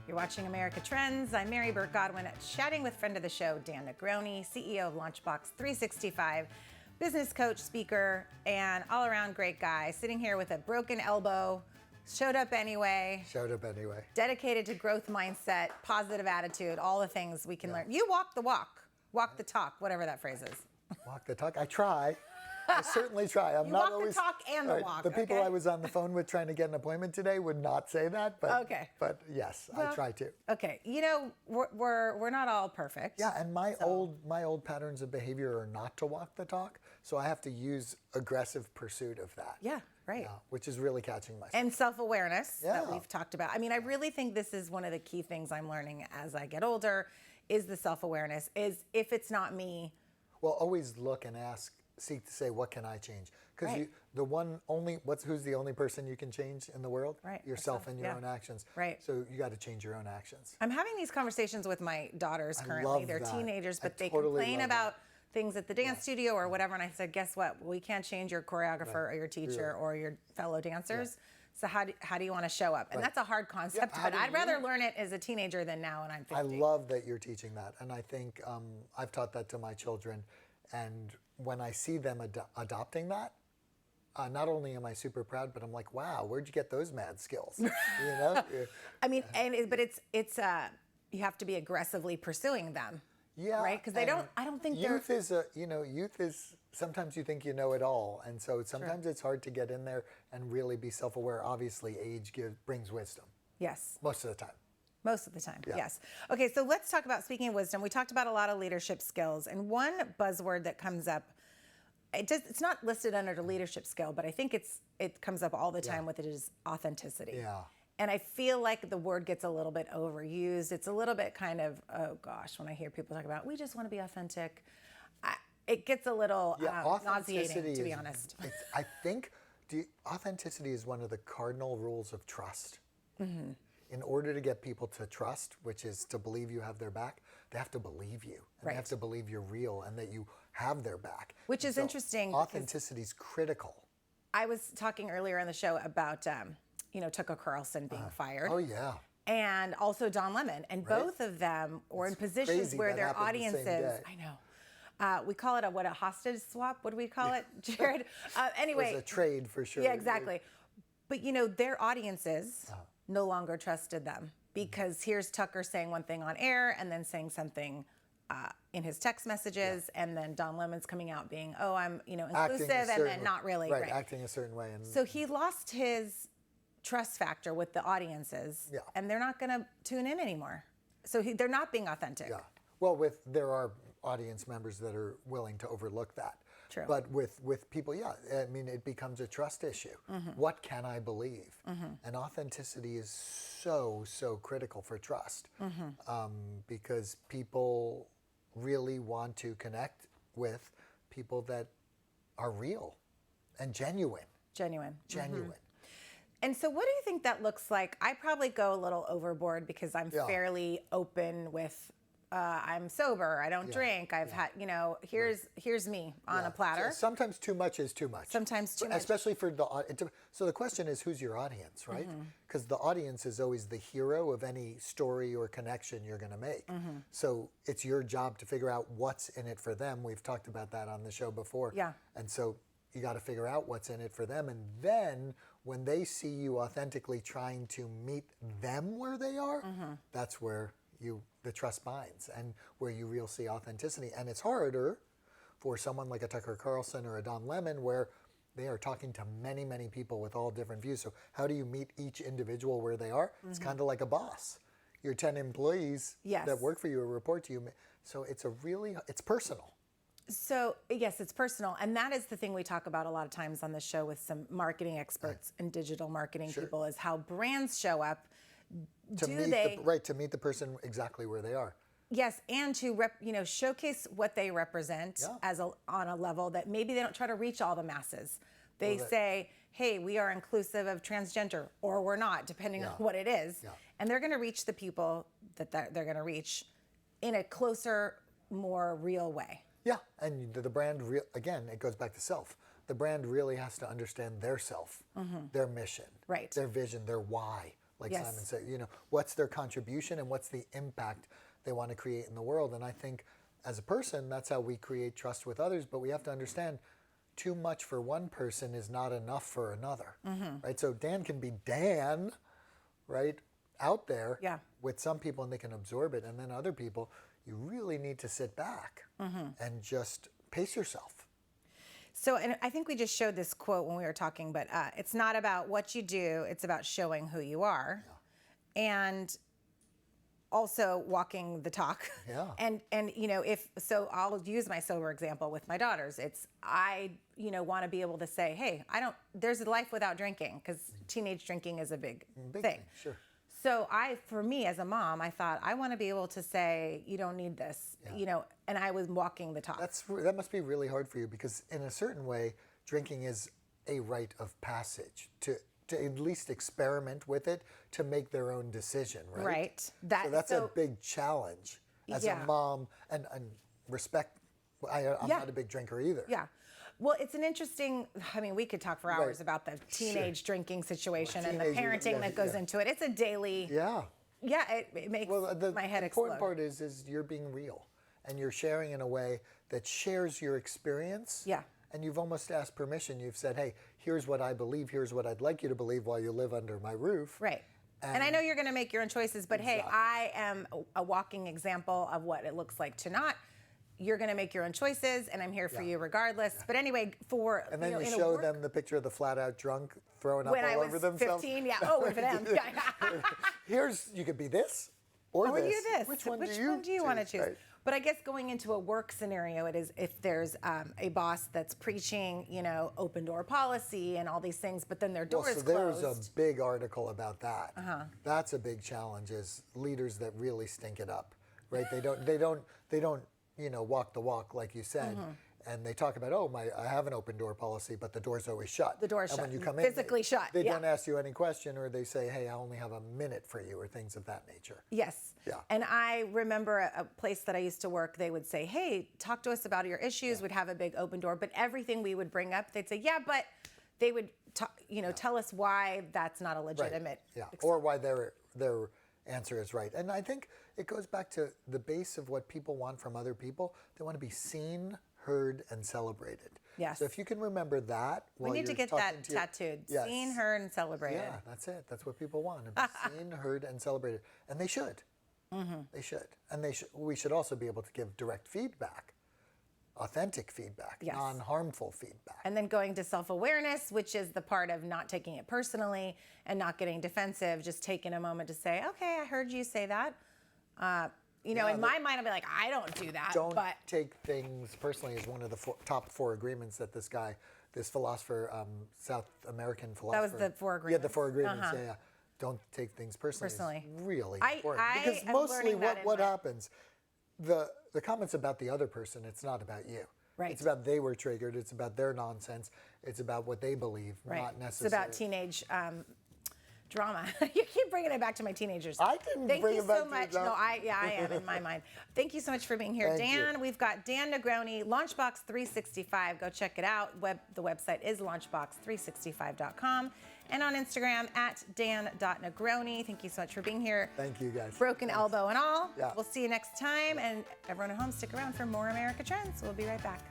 You're watching America Trends. I'm Mary Burt-Godwin, chatting with friend of the show, Dan Negroni, CEO of Launchbox 365, business coach, speaker, and all-around great guy, sitting here with a broken elbow, showed up anyway. Dedicated to growth mindset, positive attitude, all the things we can learn. You walk the walk, walk the talk, whatever that phrase is. Walk the talk. I try. I certainly try. I'm you not walk always, the talk and the walk. The people I was on the phone with trying to get an appointment today would not say that, but but yes, well, I try to. Okay, you know we're not all perfect. Yeah, and my old patterns of behavior are not to walk the talk, so I have to use aggressive pursuit of that. Yeah, right. Which is really catching myself. And self-awareness that we've talked about. I mean, I really think this is one of the key things I'm learning as I get older, is the self-awareness. Is if it's not me. Well, always look and seek to say, what can I change? Because who's the only person you can change in the world? Right. Yourself and your own actions. Right. So you got to change your own actions. I'm having these conversations with my daughters currently. They're teenagers, but they totally complain about things at the dance studio or whatever. And I said, guess what? We can't change your choreographer or your teacher or your fellow dancers. So how do you want to show up? And that's a hard concept, but I'd rather learn it as a teenager than now when I'm 50. I love that you're teaching that. And I think I've taught that to my children. And when I see them adopting that, not only am I super proud, but I'm like, wow, where'd you get those mad skills? You know? I mean, but it's you have to be aggressively pursuing them. Yeah. Right? Because I don't think youth is sometimes you think you know it all. And so sometimes it's hard to get in there and really be self-aware. Obviously, age brings wisdom. Yes. Most of the time. Most of the time, yes. Okay, so let's talk about, speaking of wisdom, we talked about a lot of leadership skills, and one buzzword that comes up, it's not listed under the leadership skill, but I think it comes up all the time with it, is authenticity. Yeah. And I feel like the word gets a little bit overused. It's a little bit kind of, oh gosh, when I hear people talk about, we just want to be authentic, it gets a little nauseating, to be honest. I think authenticity is one of the cardinal rules of trust. Mm-hmm. In order to get people to trust, which is to believe you have their back, they have to believe you. And they have to believe you're real and that you have their back. Which is interesting. Authenticity is critical. I was talking earlier on the show about, Tucker Carlson being fired. Oh, yeah. And also Don Lemon. And both of them were in positions where their audiences, I know. We call it a hostage swap? What do we call it, Jared? Anyway. It was a trade for sure. Yeah, exactly. But, their audiences no longer trusted them, because here's Tucker saying one thing on air and then saying something in his text messages, and then Don Lemon's coming out being, I'm inclusive, and then not really. Right, acting a certain way. So he lost his trust factor with the audiences, and they're not going to tune in anymore. So they're not being authentic. Yeah. Well, there are audience members that are willing to overlook that. True. But with people, I mean, it becomes a trust issue. Mm-hmm. What can I believe? Mm-hmm. And authenticity is so critical for trust, because people really want to connect with people that are real and genuine. Genuine. Mm-hmm. And so what do you think that looks like? I probably go a little overboard because I'm fairly open with, I'm sober, I don't drink, I've had, here's me on a platter. So sometimes too much is too much. Sometimes too much. Especially for so the question is, who's your audience, right? Because the audience is always the hero of any story or connection you're going to make. Mm-hmm. So it's your job to figure out what's in it for them. We've talked about that on the show before. Yeah. And so you got to figure out what's in it for them. And then when they see you authentically trying to meet them where they are, that's where the trust binds and where you really see authenticity. And it's harder for someone like a Tucker Carlson or a Don Lemon, where they are talking to many, many people with all different views. So how do you meet each individual where they are? It's kind of like a boss. Your 10 employees that work for you or report to you. So it's personal. So, yes, it's personal. And that is the thing we talk about a lot of times on the show with some marketing experts and digital marketing people, is how brands show up. To meet the person exactly where they are. Yes, and to showcase what they represent on a level that maybe they don't try to reach all the masses. They say, hey, we are inclusive of transgender, or we're not, depending on what it is. Yeah. And they're going to reach the people that they're going to reach in a closer, more real way. Yeah, and the brand, again, it goes back to self. The brand really has to understand their self, their mission, their vision, their why. like Yes. Simon said. You know, what's their contribution and what's the impact they want to create in the world? And I think as a person, that's how we create trust with others. But we have to understand, too much for one person is not enough for another, right? So Dan can be Dan, right, out there with some people, and they can absorb it. And then other people, you really need to sit back and just pace yourself. So, and I think we just showed this quote when we were talking, but it's not about what you do, it's about showing who you are. And also walking the talk. Yeah. And you know, I'll use my sober example with my daughters. It's, I want to be able to say, hey, there's a life without drinking, because teenage drinking is a big thing. Sure. So for me as a mom, I thought, I want to be able to say, you don't need this, and I was walking the talk. That must be really hard for you, because in a certain way, drinking is a rite of passage to at least experiment with it, to make their own decision, right? Right. So that's a big challenge as a mom, and respect. I'm not a big drinker either. Yeah. Well, it's an interesting, we could talk for hours about the teenage drinking situation and the parenting that goes into it. It's a daily. Yeah. Yeah, it makes my head explode. The important part is you're being real, and you're sharing in a way that shares your experience. Yeah. And you've almost asked permission. You've said, hey, here's what I believe. Here's what I'd like you to believe while you live under my roof. Right. And I know you're going to make your own choices, but hey, I am a walking example of what it looks like to not. You're going to make your own choices, and I'm here for you regardless. But anyway, and then you show them the picture of the flat out drunk throwing up all over themselves. When I was 15, yeah. Oh, for them. You could be this or this. You this. Which one do you want to choose? Right. But I guess going into a work scenario, it is if there's a boss that's preaching, open door policy and all these things, but then their door is closed. There's a big article about that. That's a big challenge, is leaders that really stink it up, right? They don't walk the walk, like you said. And they talk about, I have an open door policy, but the door's always shut. The door's shut. When you come physically shut. They don't ask you any question, or they say, hey, I only have a minute for you, or things of that nature. Yes. Yeah. And I remember a place that I used to work, they would say, hey, talk to us about your issues. We'd have a big open door, but everything we would bring up, they'd say, yeah, but they would tell us why that's not a legitimate. Right. Yeah. Or why their answer is right. And I think it goes back to the base of what people want from other people. They want to be seen, heard, and celebrated. Yes. So if you can remember that, we need to get that tattooed. Yes. Seen, heard, and celebrated. Yeah, that's it. That's what people want. To be seen, heard, and celebrated. And they should. They should. And we should also be able to give direct feedback, authentic feedback, non-harmful feedback. And then going to self-awareness, which is the part of not taking it personally and not getting defensive, just taking a moment to say, okay, I heard you say that. In my mind, I'll be like, I don't do that. Don't take things personally is one of the top 4 agreements that this philosopher, South American philosopher. That was the 4 agreements. Yeah, the 4 agreements, yeah. Don't take things personally. It's really important. Because I'm mostly learning that what happens, the comments about the other person, it's not about you. Right. It's about they were triggered. It's about their nonsense. It's about what they believe, not necessarily. It's about teenage drama. You keep bringing it back to my teenagers. I didn't bring it back to you. Thank you so much. No, I am in my mind. Thank you so much for being here, Dan. We've got Dan Negroni, Launchbox 365. Go check it out. The website is launchbox365.com. And on Instagram at dan.negroni. Thank you so much for being here. Thank you, guys. Broken elbow and all. Yeah. We'll see you next time. And everyone at home, stick around for more America Trends. We'll be right back.